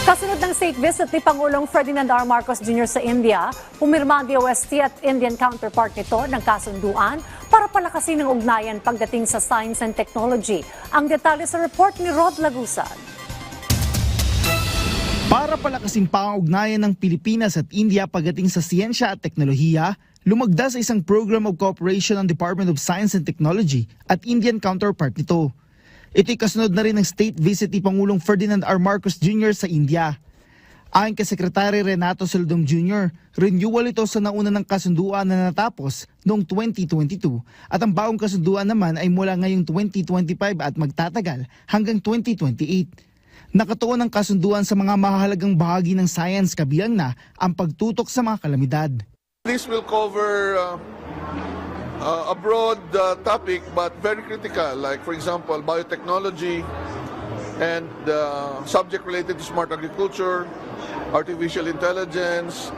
Kasunod ng state visit ni Pangulong Ferdinand R. Marcos Jr. sa India, pumirma ang DOST at Indian counterpart nito ng kasunduan para palakasin ang ugnayan pagdating sa science and technology. Ang detalye sa report ni Rod Lagusad. Para palakasin pa ang ugnayan ng Pilipinas at India pagdating sa siyensya at teknolohiya, lumagda sa isang program of cooperation ng Department of Science and Technology at Indian counterpart nito. Ito'y kasunod na rin ng state visit ni Pangulong Ferdinand R. Marcos Jr. sa India. Ayon kay Secretary Renato Soldom Jr., renewal ito sa nauna ng kasunduan na natapos noong 2022 at ang bagong kasunduan naman ay mula ngayong 2025 at magtatagal hanggang 2028. Nakatuon ang kasunduan sa mga mahalagang bahagi ng science kabilang na ang pagtutok sa mga kalamidad. This will cover a broad topic but very critical, like for example biotechnology and subject related to smart agriculture, artificial intelligence,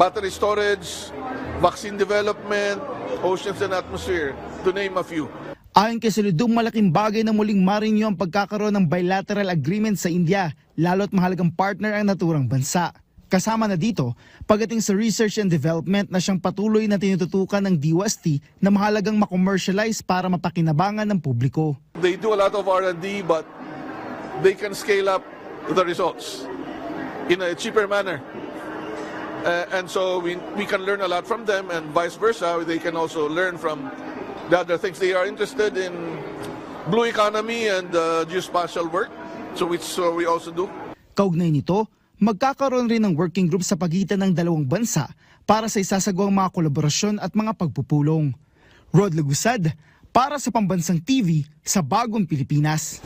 battery storage, vaccine development, oceans and atmosphere, to name a few. Ayon kay Solidum, malaking bagay na muling marinyo ang pagkakaroon ng bilateral agreement sa India, lalo't mahalagang partner ang naturang bansa. Kasama na dito, pagdating sa research and development na siyang patuloy na tinututukan ng DOST na mahalagang makommercialize para mapakinabangan ng publiko. They do a lot of R&D but they can scale up the results in a cheaper manner. And so we can learn a lot from them and vice versa. They can also learn from the other things. They are interested in blue economy and geospatial work, so which we also do. Kaugnay nito, magkakaroon rin ng working group sa pagitan ng dalawang bansa para sa isasagawang mga kolaborasyon at mga pagpupulong. Rod Lagusad, para sa Pambansang TV sa Bagong Pilipinas.